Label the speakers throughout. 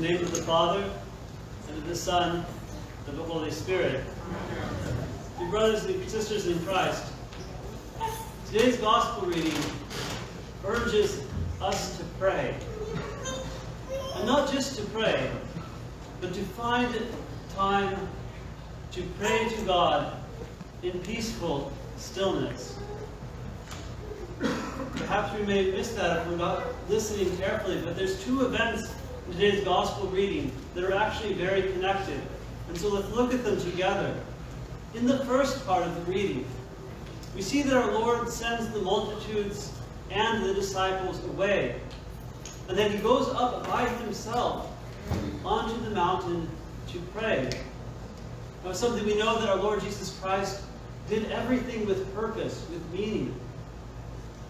Speaker 1: name of the Father, and of the Son, and of the Holy Spirit. Dear brothers and sisters in Christ, today's Gospel reading urges us to pray. And not just to pray, but to find time to pray to God in peaceful stillness. Perhaps we may miss that if we're not listening carefully, but there's two events in today's Gospel reading that are actually very connected. And so let's look at them together. In the first part of the reading, we see that our Lord sends the multitudes and the disciples away. And then he goes up by himself onto the mountain to pray. Now, it's something we know that our Lord Jesus Christ did everything with purpose, with meaning.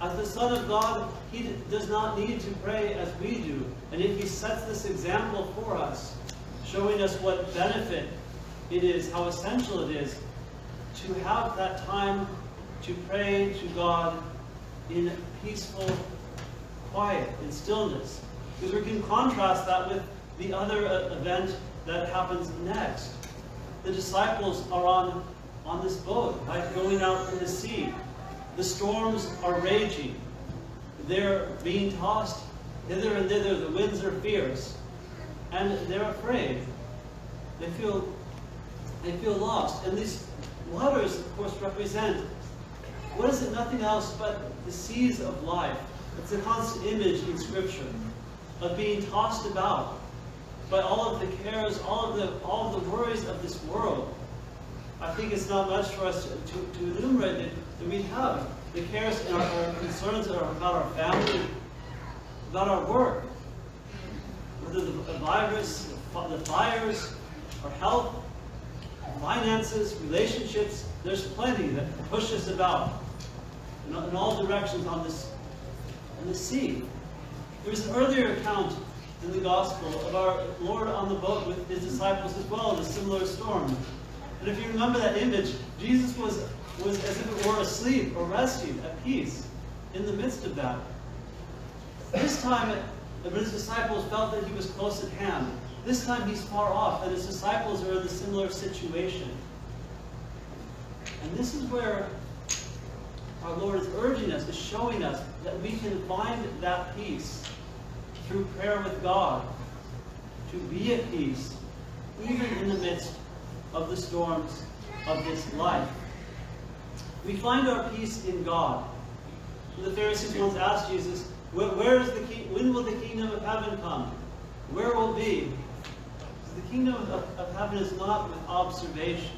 Speaker 1: As the Son of God, he does not need to pray as we do. And if he sets this example for us, showing us what benefit it is, how essential it is to have that time to pray to God in peaceful quiet, in stillness. Because we can contrast that with the other event that happens next. The disciples are on this boat, right, going out in the sea. The storms are raging. They're being tossed hither and thither. The winds are fierce. And they're afraid. They feel lost. And these waters, of course, represent, what is it? Nothing else but the seas of life. It's a constant image in Scripture of being tossed about by all of the cares, all of the worries of this world. I think it's not much for us to enumerate it, that we have the cares and our concerns about our family, about our work, whether the virus, the fires, our health, finances, relationships. There's plenty that push us about in all directions on the sea. There's an earlier account in the Gospel of our Lord on the boat with his disciples as well in a similar storm. And if you remember that image, Jesus was as if it were asleep or resting at peace in the midst of that. This time, his disciples felt that he was close at hand. This time he's far off, and his disciples are in a similar situation. And this is where our Lord is urging us, is showing us that we can find that peace through prayer with God, to be at peace, even in the midst of the storms of this life. We find our peace in God. The Pharisees once asked Jesus, when will the kingdom of heaven come? Where will it be? The kingdom of heaven is not with observation.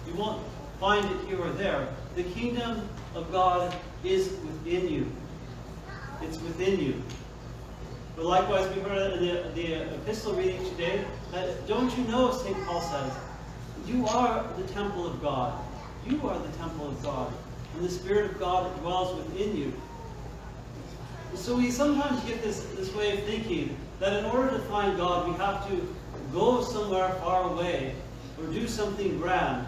Speaker 1: You won't find it here or there. The kingdom of God is within you. It's within you. But likewise, we heard in the epistle reading today that, don't you know, St. Paul says, you are the temple of God. You are the temple of God. And the Spirit of God dwells within you. So we sometimes get this way of thinking that in order to find God, we have to go somewhere far away or do something grand.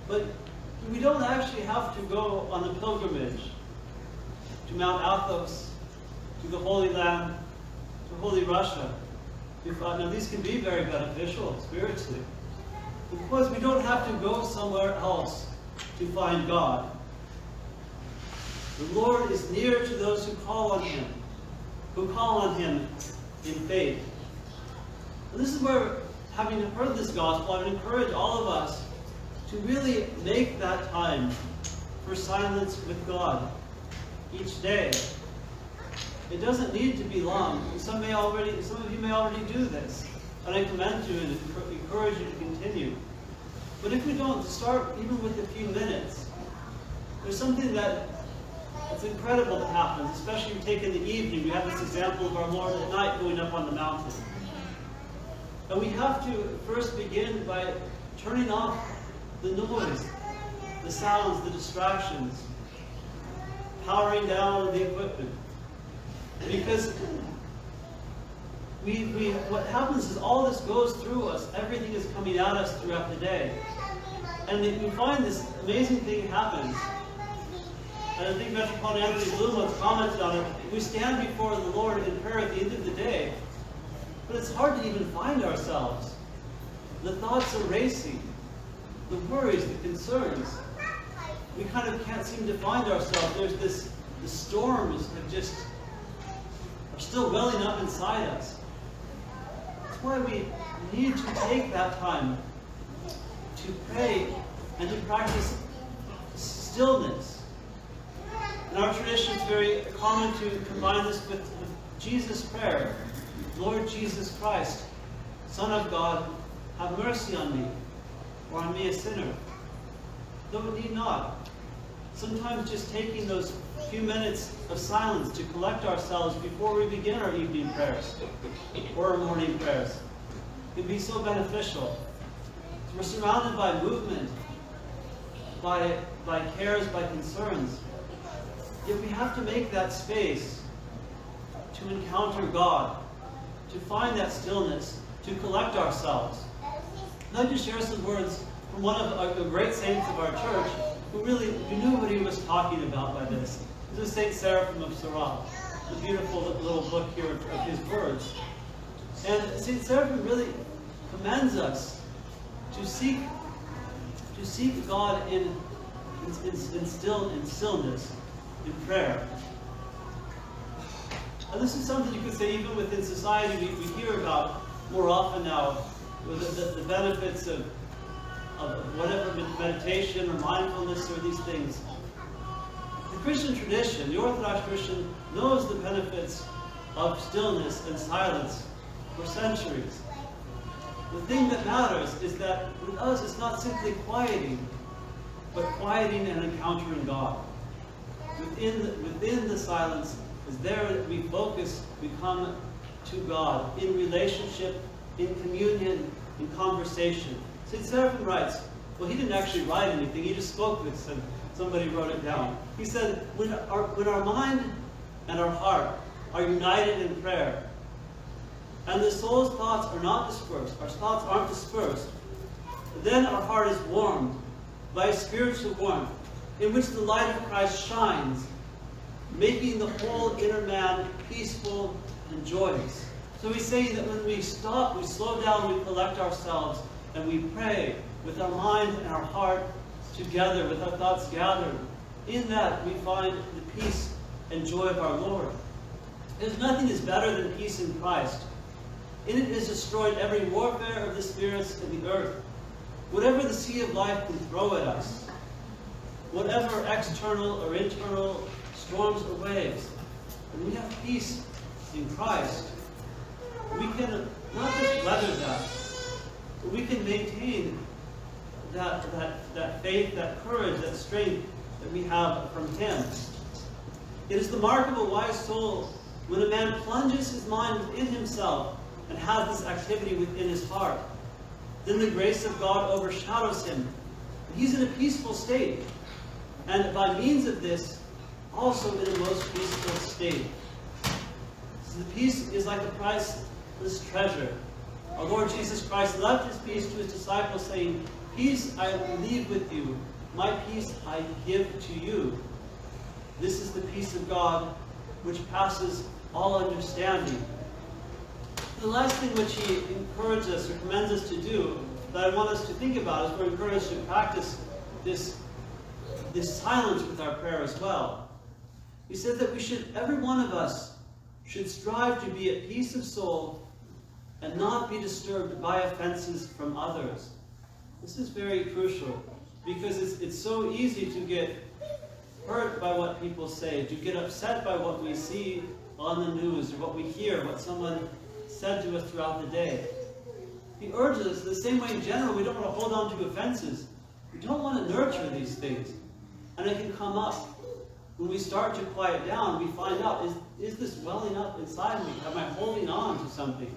Speaker 1: But we don't actually have to go on a pilgrimage to Mount Athos, to the Holy Land, to Holy Russia. Now these can be very beneficial spiritually. Of course, we don't have to go somewhere else to find God. The Lord is near to those who call on Him in faith. And this is where, having heard this gospel, I would encourage all of us to really make that time for silence with God each day. It doesn't need to be long. Some of you may already do this, and I commend you and encourage you to continue. But if we don't start even with a few minutes, there's something that's incredible that happens, especially if you take in the evening. We have this example of our Lord at night going up on the mountain. And we have to first begin by turning off the noise, the sounds, the distractions, powering down the equipment. Because what happens is all this goes through us. Everything is coming at us throughout the day. And we find this amazing thing happens. And I think Metropolitan Anthony Bloom once commented on it. We stand before the Lord in prayer at the end of the day. But it's hard to even find ourselves. The thoughts are racing. The worries, the concerns. We kind of can't seem to find ourselves. There's the storms have just are still welling up inside us. That's why we need to take that time to pray and to practice stillness. In our tradition, it's very common to combine this with Jesus' prayer. Lord Jesus Christ, Son of God, have mercy on me, or on me a sinner. Though it need not. Sometimes just taking those few minutes of silence to collect ourselves before we begin our evening prayers or our morning prayers can be so beneficial. We're surrounded by movement, by cares, by concerns. Yet we have to make that space to encounter God, to find that stillness, to collect ourselves. I'd like to share some words from one of the great saints of our church who knew what he was talking about by this. This is St. Seraphim of Sarah, the beautiful little book here of his words. And St. Seraphim really commends us to seek God in stillness, in prayer. And this is something you could say even within society we hear about more often now, the benefits of whatever meditation or mindfulness or these things. The Christian tradition, the Orthodox Christian, knows the benefits of stillness and silence for centuries. The thing that matters is that with us it's not simply quieting, but quieting and encountering God. Within the silence is there that we focus, we come to God in relationship, in communion, in conversation. St. Seraphim writes, well, he didn't actually write anything, he just spoke this and somebody wrote it down. He said, when our mind and our heart are united in prayer, and the soul's thoughts are not dispersed, our thoughts aren't dispersed, then our heart is warmed by a spiritual warmth in which the light of Christ shines, making the whole inner man peaceful and joyous. So he's saying that when we stop, we slow down, we collect ourselves, and we pray with our mind and our heart together, with our thoughts gathered. In that we find the peace and joy of our Lord. There's nothing is better than peace in Christ. In it is destroyed every warfare of the spirits in the earth. Whatever the sea of life can throw at us, whatever external or internal storms or waves, when we have peace in Christ, we can not just weather that, but we can maintain that faith, that courage, that strength that we have from Him. It is the mark of a wise soul when a man plunges his mind within himself and has this activity within his heart. Then the grace of God overshadows him. He's in a peaceful state. And by means of this, also in a most peaceful state. So the peace is like a priceless treasure. Our Lord Jesus Christ left His peace to His disciples, saying, "Peace I leave with you, my peace I give to you." This is the peace of God, which passes all understanding. The last thing which He encourages us or commends us to do, that I want us to think about, is we're encouraged to practice this silence with our prayer as well. He said that every one of us should strive to be at peace of soul and not be disturbed by offenses from others. This is very crucial, because it's so easy to get hurt by what people say, to get upset by what we see on the news or what we hear, what someone said to us throughout the day. He urges us, the same way in general, we don't want to hold on to offenses. We don't want to nurture these things. And it can come up. When we start to quiet down, we find out, is this welling up inside me? Am I holding on to something?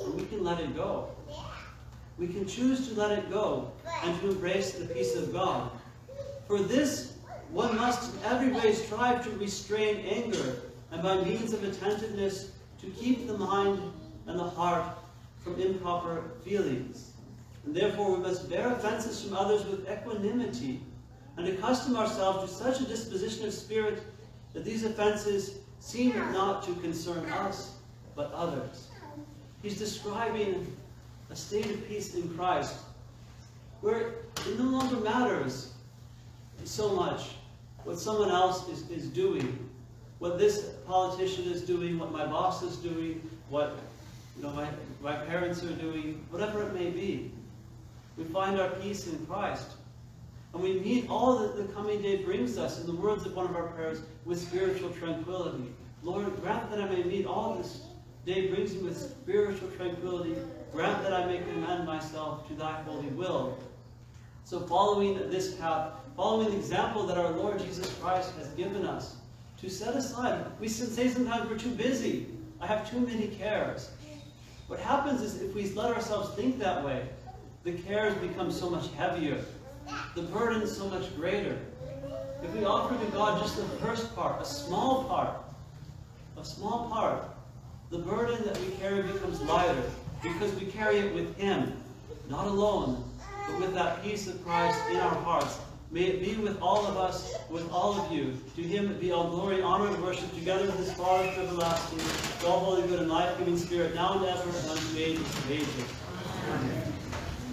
Speaker 1: And we can let it go. We can choose to let it go and to embrace the peace of God. For this, one must in every way strive to restrain anger, and by means of attentiveness to keep the mind and the heart from improper feelings. And therefore we must bear offenses from others with equanimity, and accustom ourselves to such a disposition of spirit that these offenses seem not to concern us, but others. He's describing a state of peace in Christ, where it no longer matters so much what someone else is doing, what this politician is doing, what my boss is doing, what my parents are doing, whatever it may be. We find our peace in Christ. And we meet all that the coming day brings us, in the words of one of our prayers, with spiritual tranquility. Lord, grant that I may meet all this day brings me with spiritual tranquility. Grant that I may commend myself to thy holy will. So following this path, following the example that our Lord Jesus Christ has given us, to set aside, we say sometimes we're too busy. I have too many cares. What happens is if we let ourselves think that way, the cares become so much heavier. The burden is so much greater. If we offer to God just the first part, a small part, the burden that we carry becomes lighter, because we carry it with Him, not alone, but with that peace of Christ in our hearts. May it be with all of us, with all of you. To Him be all glory, honor, and worship, together with His Father, everlasting, with all holy, good, and life-giving Spirit, now and ever, and unto the ages of ages. Amen.